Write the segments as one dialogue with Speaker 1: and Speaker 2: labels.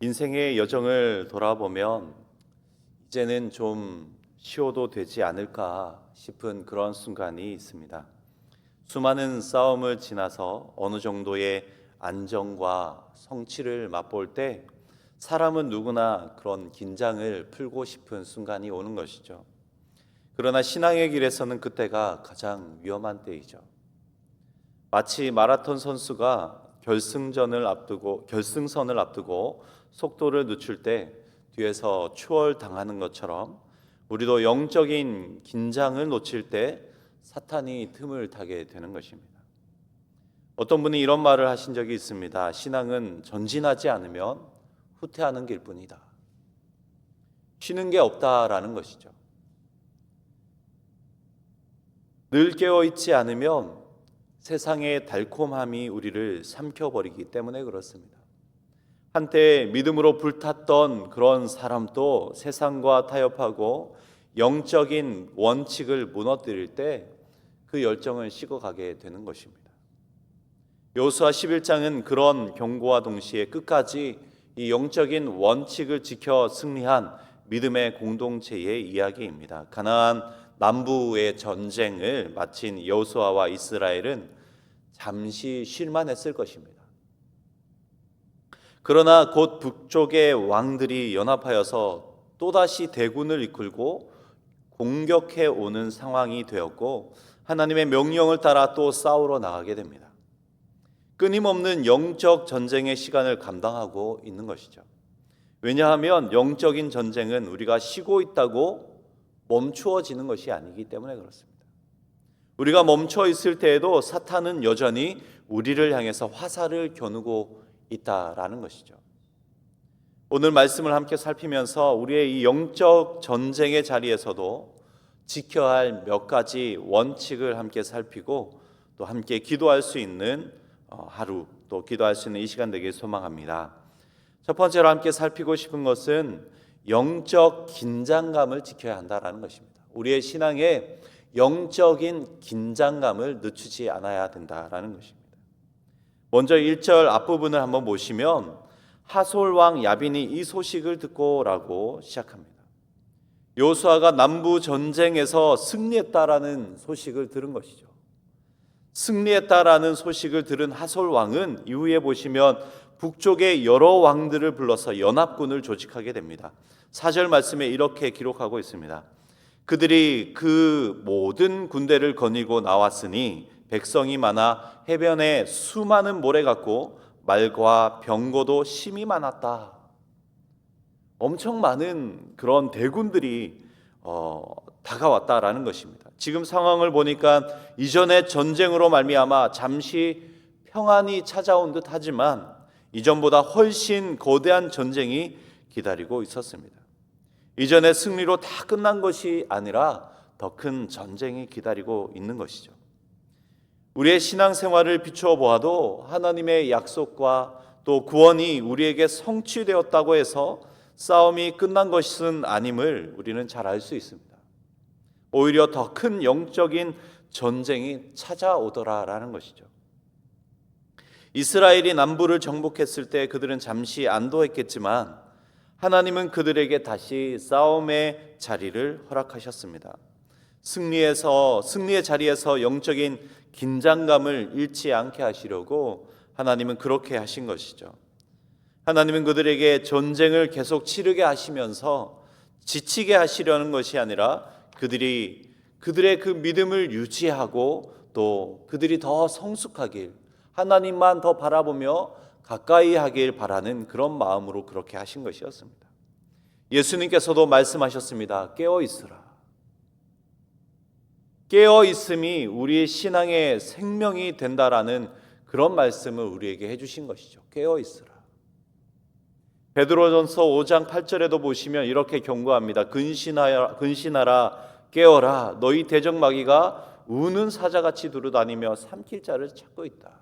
Speaker 1: 인생의 여정을 돌아보면 이제는 좀 쉬어도 되지 않을까 싶은 그런 순간이 있습니다. 수많은 싸움을 지나서 어느 정도의 안정과 성취를 맛볼 때 사람은 누구나 그런 긴장을 풀고 싶은 순간이 오는 것이죠. 그러나 신앙의 길에서는 그때가 가장 위험한 때이죠. 마치 마라톤 선수가 결승선을 앞두고 속도를 늦출 때 뒤에서 추월당하는 것처럼 우리도 영적인 긴장을 놓칠 때 사탄이 틈을 타게 되는 것입니다. 어떤 분이 이런 말을 하신 적이 있습니다. 신앙은 전진하지 않으면 후퇴하는 길뿐이다. 쉬는 게 없다라는 것이죠. 늘 깨어있지 않으면 세상의 달콤함이 우리를 삼켜버리기 때문에 그렇습니다. 한때 믿음으로 불탔던 그런 사람도 세상과 타협하고 영적인 원칙을 무너뜨릴 때 그 열정을 식어가게 되는 것입니다. 여호수아 11장은 그런 경고와 동시에 끝까지 이 영적인 원칙을 지켜 승리한 믿음의 공동체의 이야기입니다. 가나안 남부의 전쟁을 마친 여호수아와 이스라엘은 잠시 쉴만 했을 것입니다. 그러나 곧 북쪽의 왕들이 연합하여서 또다시 대군을 이끌고 공격해 오는 상황이 되었고 하나님의 명령을 따라 또 싸우러 나가게 됩니다. 끊임없는 영적 전쟁의 시간을 감당하고 있는 것이죠. 왜냐하면 영적인 전쟁은 우리가 쉬고 있다고 멈추어지는 것이 아니기 때문에 그렇습니다. 우리가 멈춰 있을 때에도 사탄은 여전히 우리를 향해서 화살을 겨누고 있다라는 것이죠. 오늘 말씀을 함께 살피면서 우리의 이 영적 전쟁의 자리에서도 지켜야 할 몇 가지 원칙을 함께 살피고 또 함께 기도할 수 있는 하루, 또 기도할 수 있는 이 시간 되길 소망합니다. 첫 번째로 함께 살피고 싶은 것은 영적 긴장감을 지켜야 한다는 것입니다. 우리의 신앙에 영적인 긴장감을 늦추지 않아야 된다는 것입니다. 먼저 1절 앞부분을 한번 보시면 하솔왕 야빈이 이 소식을 듣고라고 시작합니다. 여호수아가 남부 전쟁에서 승리했다라는 소식을 들은 것이죠. 승리했다라는 소식을 들은 하솔 왕은 이후에 보시면 북쪽의 여러 왕들을 불러서 연합군을 조직하게 됩니다. 4절 말씀에 이렇게 기록하고 있습니다. 그들이 그 모든 군대를 거닐고 나왔으니 백성이 많아 해변에 수많은 모래 같고 말과 병거도 심히 많았다. 엄청 많은 그런 대군들이 다가왔다라는 것입니다. 지금 상황을 보니까 이전의 전쟁으로 말미암아 잠시 평안이 찾아온 듯 하지만 이전보다 훨씬 거대한 전쟁이 기다리고 있었습니다. 이전의 승리로 다 끝난 것이 아니라 더 큰 전쟁이 기다리고 있는 것이죠. 우리의 신앙생활을 비추어 보아도 하나님의 약속과 또 구원이 우리에게 성취되었다고 해서 싸움이 끝난 것은 아님을 우리는 잘 알 수 있습니다. 오히려 더 큰 영적인 전쟁이 찾아오더라라는 것이죠. 이스라엘이 남부를 정복했을 때 그들은 잠시 안도했겠지만 하나님은 그들에게 다시 싸움의 자리를 허락하셨습니다. 승리의 자리에서 영적인 긴장감을 잃지 않게 하시려고 하나님은 그렇게 하신 것이죠. 하나님은 그들에게 전쟁을 계속 치르게 하시면서 지치게 하시려는 것이 아니라 그들의 그 믿음을 유지하고 또 그들이 더 성숙하길, 하나님만 더 바라보며 가까이 하길 바라는 그런 마음으로 그렇게 하신 것이었습니다. 예수님께서도 말씀하셨습니다. 깨어 있으라. 깨어 있음이 우리의 신앙의 생명이 된다라는 그런 말씀을 우리에게 해주신 것이죠. 깨어 있으라. 베드로전서 5장 8절에도 보시면 이렇게 경고합니다. 근신하라 깨어라. 너희 대적마귀가 우는 사자같이 두루다니며 삼킬 자를 찾고 있다.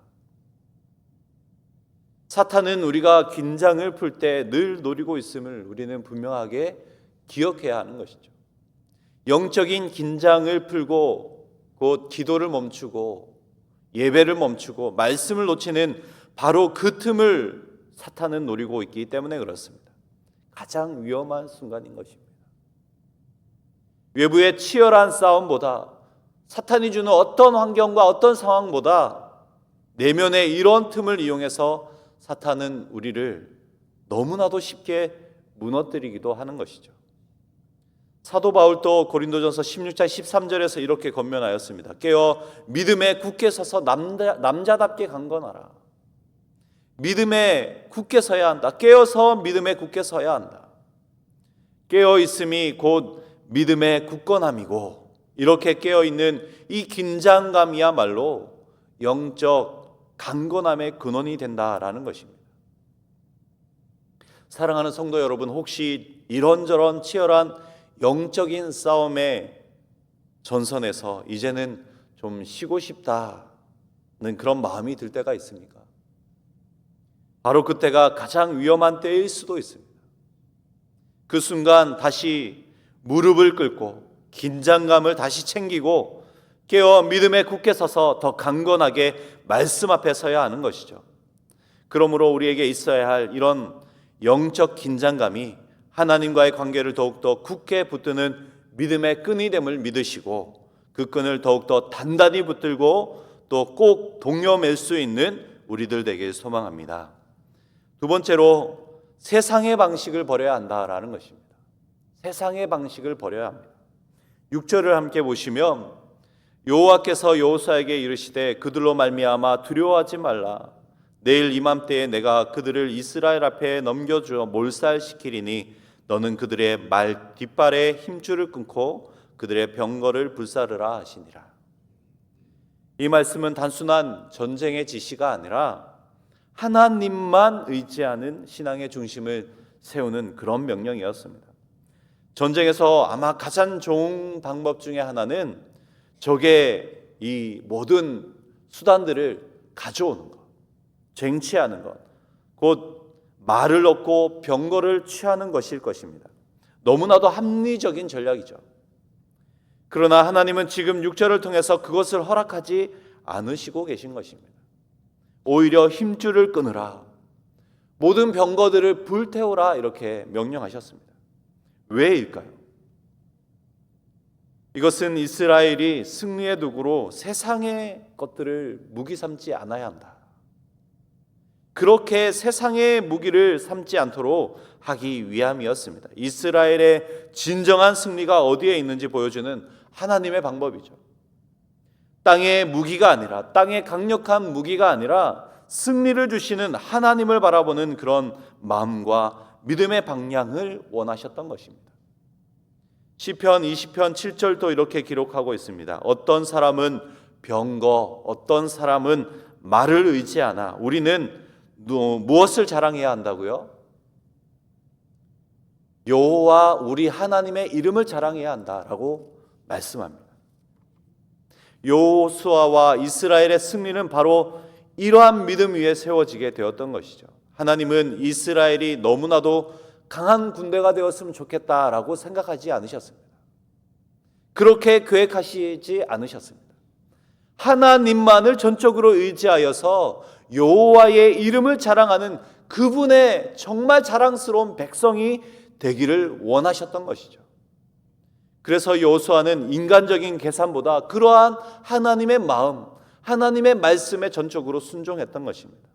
Speaker 1: 사탄은 우리가 긴장을 풀 때 늘 노리고 있음을 우리는 분명하게 기억해야 하는 것이죠. 영적인 긴장을 풀고 곧 기도를 멈추고 예배를 멈추고 말씀을 놓치는 바로 그 틈을 사탄은 노리고 있기 때문에 그렇습니다. 가장 위험한 순간인 것입니다. 외부의 치열한 싸움보다, 사탄이 주는 어떤 환경과 어떤 상황보다 내면의 이런 틈을 이용해서 사탄은 우리를 너무나도 쉽게 무너뜨리기도 하는 것이죠. 사도 바울도 고린도전서 16장 13절에서 이렇게 권면하였습니다. 깨어 믿음에 굳게 서서 남자답게 강건하라. 믿음에 굳게 서야 한다. 깨어서 믿음에 굳게 서야 한다. 깨어 있음이 곧 믿음의 굳건함이고, 이렇게 깨어 있는 이 긴장감이야말로 영적 강건함의 근원이 된다라는 것입니다. 사랑하는 성도 여러분, 혹시 이런저런 치열한 영적인 싸움의 전선에서 이제는 좀 쉬고 싶다는 그런 마음이 들 때가 있습니까? 바로 그때가 가장 위험한 때일 수도 있습니다. 그 순간 다시 무릎을 꿇고 긴장감을 다시 챙기고 깨어 믿음에 굳게 서서 더 강건하게 말씀 앞에 서야 하는 것이죠. 그러므로 우리에게 있어야 할 이런 영적 긴장감이 하나님과의 관계를 더욱더 굳게 붙드는 믿음의 끈이 됨을 믿으시고, 그 끈을 더욱더 단단히 붙들고 또 꼭 동여맬 수 있는 우리들 되길 소망합니다. 두 번째로, 세상의 방식을 버려야 한다라는 것입니다. 세상의 방식을 버려야 합니다. 6절을 함께 보시면, 여호와께서 여호수아에게 이르시되 그들로 말미암아 두려워하지 말라. 내일 이맘때에 내가 그들을 이스라엘 앞에 넘겨주어 몰살시키리니 너는 그들의 말 뒷발에 힘줄을 끊고 그들의 병거를 불사르라 하시니라. 이 말씀은 단순한 전쟁의 지시가 아니라 하나님만 의지하는 신앙의 중심을 세우는 그런 명령이었습니다. 전쟁에서 아마 가장 좋은 방법 중에 하나는 적의 이 모든 수단들을 가져오는 것, 쟁취하는 것, 곧 말을 얻고 병거를 취하는 것일 것입니다. 너무나도 합리적인 전략이죠. 그러나 하나님은 지금 6절을 통해서 그것을 허락하지 않으시고 계신 것입니다. 오히려 힘줄을 끊으라, 모든 병거들을 불태우라, 이렇게 명령하셨습니다. 왜일까요? 이것은 이스라엘이 승리의 도구로 세상의 것들을 무기 삼지 않아야 한다, 그렇게 세상의 무기를 삼지 않도록 하기 위함이었습니다. 이스라엘의 진정한 승리가 어디에 있는지 보여주는 하나님의 방법이죠. 땅의 무기가 아니라, 땅의 강력한 무기가 아니라 승리를 주시는 하나님을 바라보는 그런 마음과 믿음의 방향을 원하셨던 것입니다. 시편 20편 7절도 이렇게 기록하고 있습니다. 어떤 사람은 병거, 어떤 사람은 말을 의지하나 우리는 무엇을 자랑해야 한다고요? 여호와 우리 하나님의 이름을 자랑해야 한다라고 말씀합니다. 여호수아와 이스라엘의 승리는 바로 이러한 믿음 위에 세워지게 되었던 것이죠. 하나님은 이스라엘이 너무나도 강한 군대가 되었으면 좋겠다라고 생각하지 않으셨습니다. 그렇게 계획하시지 않으셨습니다. 하나님만을 전적으로 의지하여서 여호와의 이름을 자랑하는 그분의 정말 자랑스러운 백성이 되기를 원하셨던 것이죠. 그래서 여호수아는 인간적인 계산보다 그러한 하나님의 마음, 하나님의 말씀에 전적으로 순종했던 것입니다.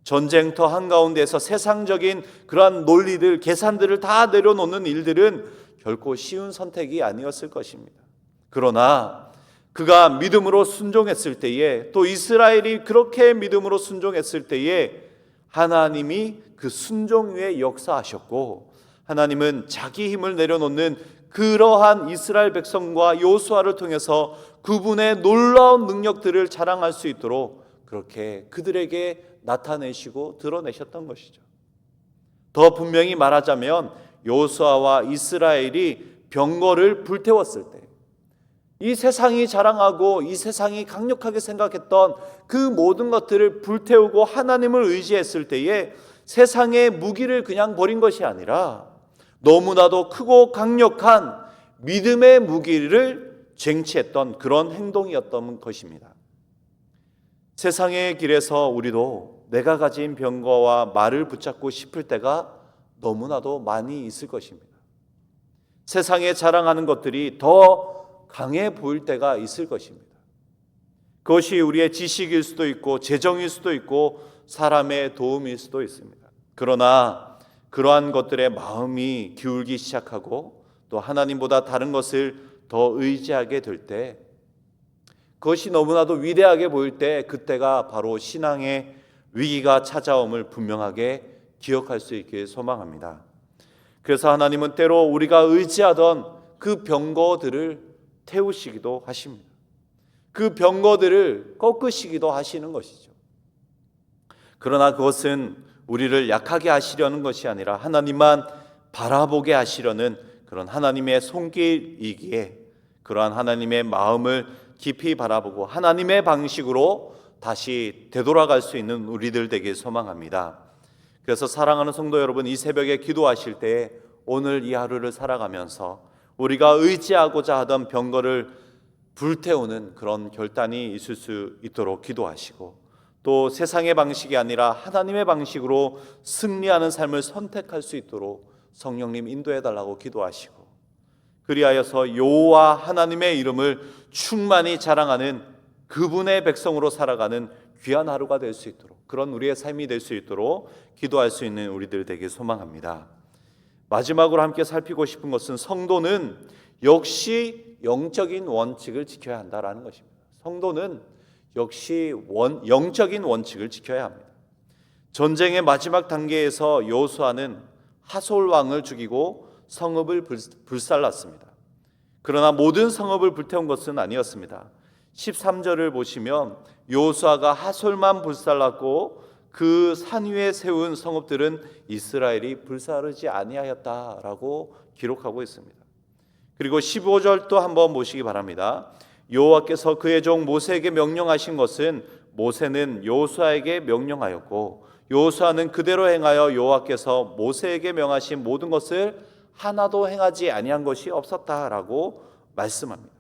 Speaker 1: 전쟁터 한가운데서 세상적인 그러한 논리들, 계산들을 다 내려놓는 일들은 결코 쉬운 선택이 아니었을 것입니다. 그러나 그가 믿음으로 순종했을 때에, 또 이스라엘이 그렇게 믿음으로 순종했을 때에 하나님이 그 순종 위에 역사하셨고, 하나님은 자기 힘을 내려놓는 그러한 이스라엘 백성과 여호수아를 통해서 그분의 놀라운 능력들을 자랑할 수 있도록 그렇게 그들에게 나타내시고 드러내셨던 것이죠. 더 분명히 말하자면 여호수아와 이스라엘이 병거를 불태웠을 때, 이 세상이 자랑하고 이 세상이 강력하게 생각했던 그 모든 것들을 불태우고 하나님을 의지했을 때에 세상의 무기를 그냥 버린 것이 아니라 너무나도 크고 강력한 믿음의 무기를 쟁취했던 그런 행동이었던 것입니다. 세상의 길에서 우리도 내가 가진 병거와 말을 붙잡고 싶을 때가 너무나도 많이 있을 것입니다. 세상에 자랑하는 것들이 더 강해 보일 때가 있을 것입니다. 그것이 우리의 지식일 수도 있고 재정일 수도 있고 사람의 도움일 수도 있습니다. 그러나 그러한 것들에 마음이 기울기 시작하고 또 하나님보다 다른 것을 더 의지하게 될 때, 그것이 너무나도 위대하게 보일 때, 그때가 바로 신앙의 위기가 찾아옴을 분명하게 기억할 수 있길 소망합니다. 그래서 하나님은 때로 우리가 의지하던 그 병거들을 태우시기도 하십니다. 그 병거들을 꺾으시기도 하시는 것이죠. 그러나 그것은 우리를 약하게 하시려는 것이 아니라 하나님만 바라보게 하시려는 그런 하나님의 손길이기에, 그러한 하나님의 마음을 깊이 바라보고 하나님의 방식으로 다시 되돌아갈 수 있는 우리들 되길 소망합니다. 그래서 사랑하는 성도 여러분, 이 새벽에 기도하실 때에 오늘 이 하루를 살아가면서 우리가 의지하고자 하던 병거를 불태우는 그런 결단이 있을 수 있도록 기도하시고, 또 세상의 방식이 아니라 하나님의 방식으로 승리하는 삶을 선택할 수 있도록 성령님 인도해 달라고 기도하시고, 그리하여서 여호와 하나님의 이름을 충만히 자랑하는 그분의 백성으로 살아가는 귀한 하루가 될 수 있도록, 그런 우리의 삶이 될 수 있도록 기도할 수 있는 우리들 되길 소망합니다. 마지막으로 함께 살피고 싶은 것은 성도는 역시 영적인 원칙을 지켜야 한다라는 것입니다. 성도는 역시 영적인 원칙을 지켜야 합니다. 전쟁의 마지막 단계에서 여호수아는 하솔 왕을 죽이고 성읍을 불살랐습니다. 그러나 모든 성읍을 불태운 것은 아니었습니다. 13절을 보시면 여호수아가 하솔만 불살랐고 그 산 위에 세운 성읍들은 이스라엘이 불사르지 아니하였다라고 기록하고 있습니다. 그리고 15절도 한번 보시기 바랍니다. 여호와께서 그의 종 모세에게 명령하신 것은 모세는 여호수아에게 명령하였고 여호수아는 그대로 행하여 여호와께서 모세에게 명하신 모든 것을 하나도 행하지 아니한 것이 없었다라고 말씀합니다.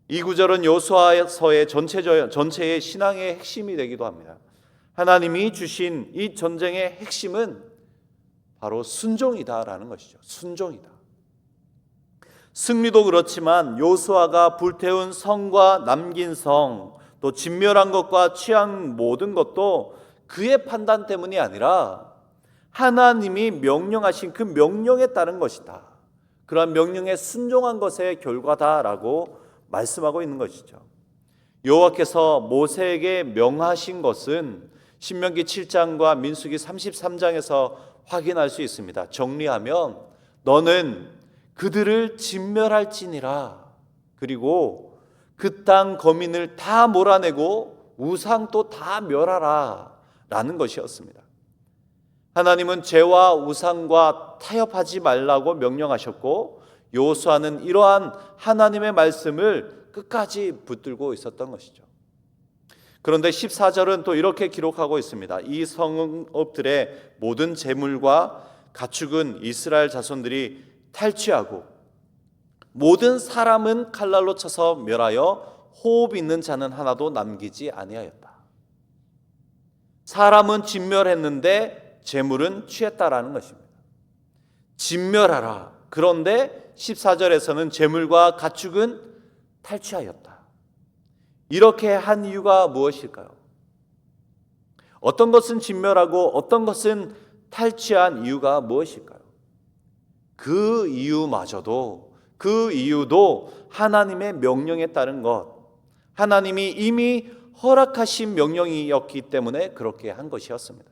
Speaker 1: 이 구절은 여호수아서의 전체의 신앙의 핵심이 되기도 합니다. 하나님이 주신 이 전쟁의 핵심은 바로 순종이다라는 것이죠. 순종이다. 승리도 그렇지만 여호수아가 불태운 성과 남긴 성, 또 진멸한 것과 취한 모든 것도 그의 판단 때문이 아니라 하나님이 명령하신 그 명령에 따른 것이다. 그러한 명령에 순종한 것의 결과다라고 말씀하고 있는 것이죠. 여호와께서 모세에게 명하신 것은 신명기 7장과 민수기 33장에서 확인할 수 있습니다. 정리하면 너는 그들을 진멸할지니라, 그리고 그 땅 거민을 다 몰아내고 우상도 다 멸하라 라는 것이었습니다. 하나님은 죄와 우상과 타협하지 말라고 명령하셨고 여호수아는 이러한 하나님의 말씀을 끝까지 붙들고 있었던 것이죠. 그런데 14절은 또 이렇게 기록하고 있습니다. 이 성읍들의 모든 재물과 가축은 이스라엘 자손들이 탈취하고 모든 사람은 칼날로 쳐서 멸하여 호흡 있는 자는 하나도 남기지 아니하였다. 사람은 진멸했는데 재물은 취했다라는 것입니다. 진멸하라. 그런데 14절에서는 재물과 가축은 탈취하였다. 이렇게 한 이유가 무엇일까요? 어떤 것은 진멸하고 어떤 것은 탈취한 이유가 무엇일까요? 그 이유도 하나님의 명령에 따른 것, 하나님이 이미 허락하신 명령이었기 때문에 그렇게 한 것이었습니다.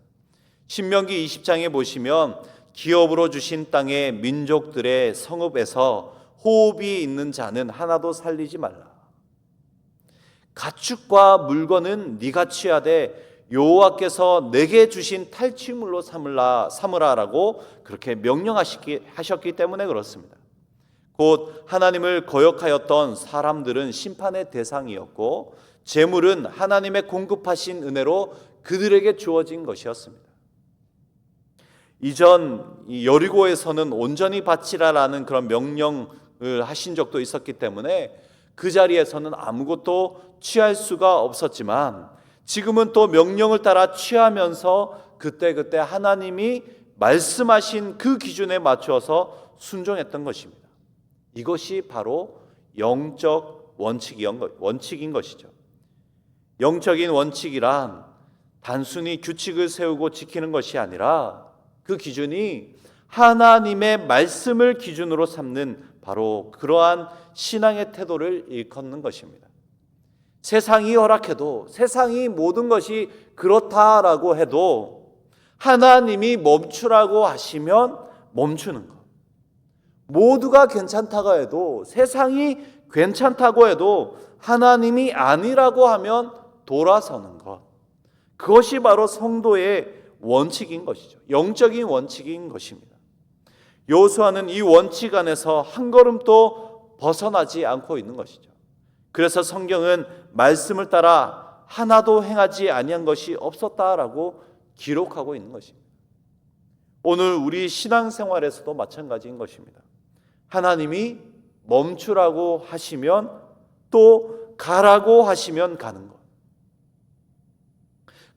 Speaker 1: 신명기 20장에 보시면 기업으로 주신 땅의 민족들의 성읍에서 호흡이 있는 자는 하나도 살리지 말라. 가축과 물건은 네가 취하되 여호와께서 내게 주신 탈취물로 삼으라라고 그렇게 명령하셨기 때문에 그렇습니다. 곧 하나님을 거역하였던 사람들은 심판의 대상이었고 재물은 하나님의 공급하신 은혜로 그들에게 주어진 것이었습니다. 이전 여리고에서는 온전히 바치라라는 그런 명령을 하신 적도 있었기 때문에 그 자리에서는 아무것도 취할 수가 없었지만 지금은 또 명령을 따라 취하면서 그때그때 하나님이 말씀하신 그 기준에 맞춰서 순종했던 것입니다. 이것이 바로 영적 원칙인 것이죠. 영적인 원칙이란 단순히 규칙을 세우고 지키는 것이 아니라 그 기준이 하나님의 말씀을 기준으로 삼는 바로 그러한 신앙의 태도를 일컫는 것입니다. 세상이 허락해도, 세상이 모든 것이 그렇다라고 해도 하나님이 멈추라고 하시면 멈추는 것. 모두가 괜찮다고 해도, 세상이 괜찮다고 해도 하나님이 아니라고 하면 돌아서는 것. 그것이 바로 성도의 원칙인 것이죠. 영적인 원칙인 것입니다. 여호수아는 이 원칙 안에서 한 걸음도 벗어나지 않고 있는 것이죠. 그래서 성경은 말씀을 따라 하나도 행하지 아니한 것이 없었다라고 기록하고 있는 것입니다. 오늘 우리 신앙생활에서도 마찬가지인 것입니다. 하나님이 멈추라고 하시면 또 가라고 하시면 가는 것.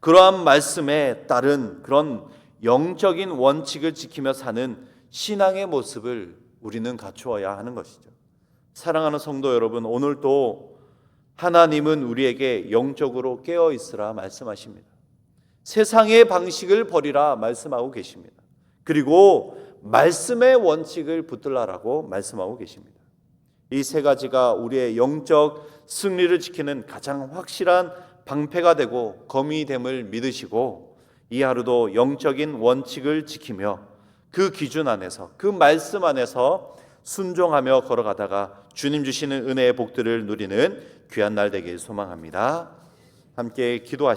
Speaker 1: 그러한 말씀에 따른 그런 영적인 원칙을 지키며 사는 신앙의 모습을 우리는 갖추어야 하는 것이죠. 사랑하는 성도 여러분, 오늘도 하나님은 우리에게 영적으로 깨어 있으라 말씀하십니다. 세상의 방식을 버리라 말씀하고 계십니다. 그리고 말씀의 원칙을 붙들라라고 말씀하고 계십니다. 이 세 가지가 우리의 영적 승리를 지키는 가장 확실한 방패가 되고 검이 됨을 믿으시고 이 하루도 영적인 원칙을 지키며 그 기준 안에서, 그 말씀 안에서 순종하며 걸어가다가 주님 주시는 은혜의 복들을 누리는 귀한 날 되길 소망합니다. 함께 기도하시겠습니다.